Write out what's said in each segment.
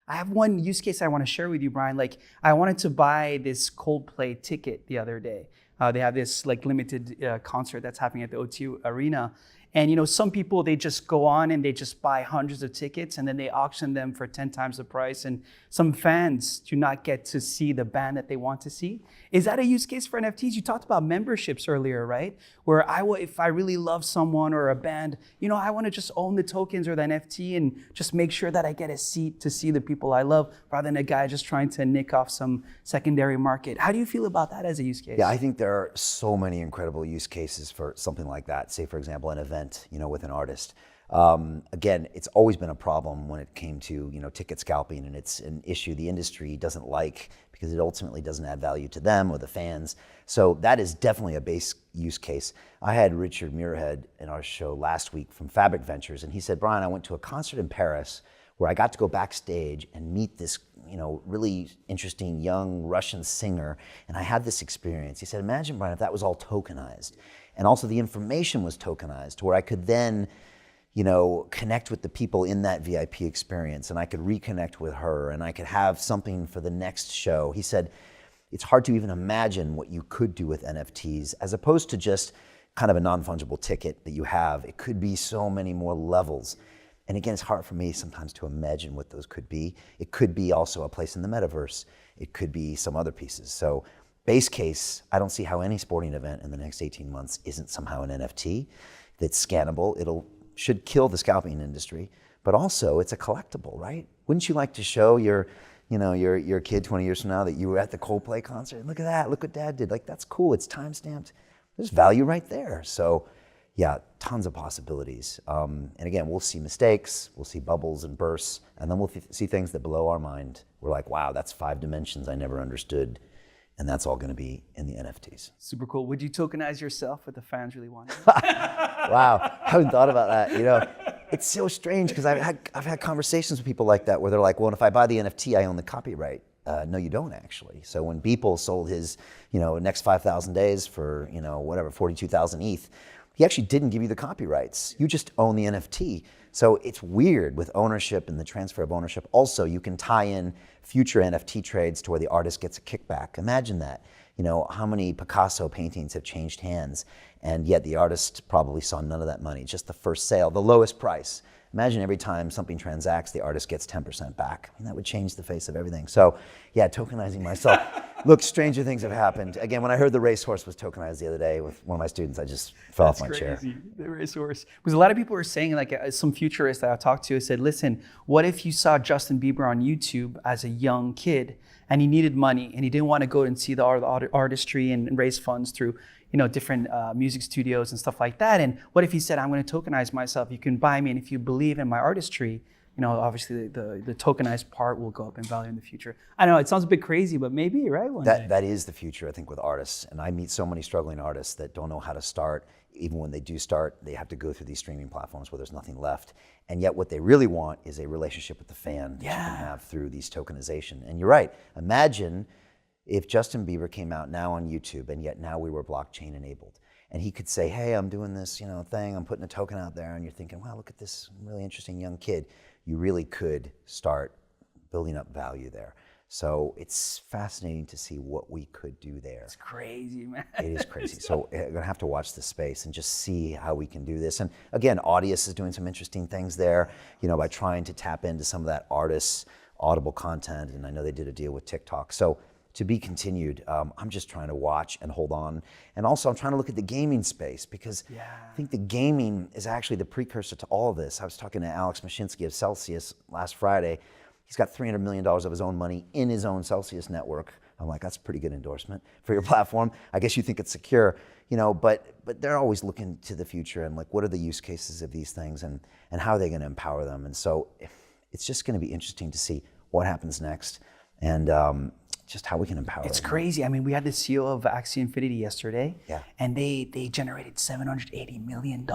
I have one use case I want to share with you, Brian. Like, I wanted to buy this Coldplay ticket the other day. They have this like limited concert that's happening at the O2 Arena. And some people, they just go on and they just buy hundreds of tickets and then they auction them for 10 times the price. And some fans do not get to see the band that they want to see. Is that a use case for NFTs? You talked about memberships earlier, right? Where if I really love someone or a band, I want to just own the tokens or the NFT and just make sure that I get a seat to see the people I love rather than a guy just trying to nick off some secondary market. How do you feel about that as a use case? Yeah, I think there are so many incredible use cases for something like that. Say, for example, an event, with an artist. Again, it's always been a problem when it came to, ticket scalping, and it's an issue the industry doesn't like because it ultimately doesn't add value to them or the fans. So that is definitely a base use case. I had Richard Muirhead in our show last week from Fabric Ventures, and he said, Brian, I went to a concert in Paris where I got to go backstage and meet this, really interesting young Russian singer, and I had this experience. He said, imagine, Brian, if that was all tokenized. And also the information was tokenized where I could then, connect with the people in that VIP experience, and I could reconnect with her, and I could have something for the next show. He said, it's hard to even imagine what you could do with NFTs as opposed to just kind of a non-fungible ticket that you have. It could be so many more levels. And again, it's hard for me sometimes to imagine what those could be. It could be also a place in the metaverse. It could be some other pieces. So base case, I don't see how any sporting event in the next 18 months isn't somehow an NFT that's scannable. Should kill the scalping industry, but also it's a collectible, right? Wouldn't you like to show your kid 20 years from now that you were at the Coldplay concert? Look at that, look what dad did. Like, that's cool, it's time-stamped. There's value right there. So yeah, tons of possibilities. And again, we'll see mistakes, we'll see bubbles and bursts, and then we'll see things that blow our mind. We're like, wow, that's 5 dimensions I never understood. And that's all going to be in the NFTs. Super cool. Would you tokenize yourself if the fans really wanted? Wow, I haven't thought about that. It's so strange because I've had conversations with people like that where they're like, well, if I buy the NFT, I own the copyright. No, you don't actually. So when Beeple sold his, next 5,000 days for, 42,000 ETH, he actually didn't give you the copyrights. You just own the NFT. So it's weird with ownership and the transfer of ownership. Also, you can tie in future NFT trades to where the artist gets a kickback. Imagine that. How many Picasso paintings have changed hands, and yet the artist probably saw none of that money, just the first sale, the lowest price. Imagine every time something transacts, the artist gets 10% back. That would change the face of everything. So yeah, tokenizing myself. Look, stranger things have happened. Again, when I heard the racehorse was tokenized the other day with one of my students, I just fell off my chair. The racehorse. Because a lot of people were saying, like some futurists that I talked to said, listen, what if you saw Justin Bieber on YouTube as a young kid and he needed money and he didn't want to go and see the artistry and raise funds through different music studios and stuff like that. And what if he said, I'm going to tokenize myself, you can buy me, and if you believe in my artistry, obviously the tokenized part will go up in value in the future. I know it sounds a bit crazy, but maybe, right? That is the future, I think, with artists. And I meet so many struggling artists that don't know how to start. Even when they do start, they have to go through these streaming platforms where there's nothing left. And yet what they really want is a relationship with the fan that you can have through these tokenization. And you're right, imagine if Justin Bieber came out now on YouTube and yet now we were blockchain enabled. And he could say, hey, I'm doing this thing, I'm putting a token out there, and you're thinking, wow, look at this really interesting young kid. You really could start building up value there. So it's fascinating to see what we could do there. It's crazy, man. It is crazy. So we're gonna have to watch the space and just see how we can do this. And again, Audius is doing some interesting things there, by trying to tap into some of that artists' audible content. And I know they did a deal with TikTok. So to be continued, I'm just trying to watch and hold on. And also I'm trying to look at the gaming space because I think the gaming is actually the precursor to all of this. I was talking to Alex Mashinsky of Celsius last Friday. He's got $300 million of his own money in his own Celsius network. I'm like, that's a pretty good endorsement for your platform. I guess you think it's secure, but they're always looking to the future and like, what are the use cases of these things and how are they going to empower them? And so it's just going to be interesting to see what happens next and just how we can empower them. It's crazy. I mean, we had the CEO of Axie Infinity yesterday, yeah, and they generated $780 million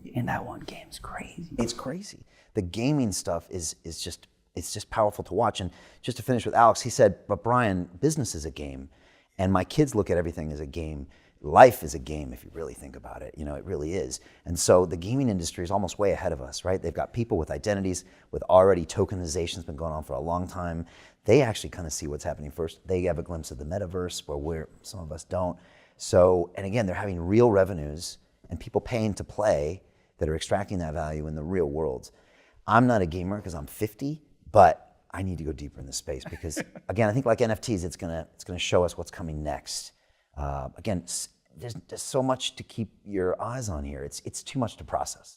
in that one game. It's crazy. It's crazy. The gaming stuff is just, it's just powerful to watch. And just to finish with Alex, he said, but Brian, business is a game. And my kids look at everything as a game. life is a game if you really think about it. You know, it really is. And so the gaming industry is almost way ahead of us, right? They've got people with identities, with already tokenization's been going on for a long time. They actually kind of see what's happening first. They have a glimpse of the metaverse where some of us don't. So, and again, they're having real revenues and people paying to play that are extracting that value in the real world. I'm not a gamer because I'm 50, but I need to go deeper in this space because, again, I think like NFTs, it's gonna show us what's coming next. Again, there's so much to keep your eyes on here. It's too much to process.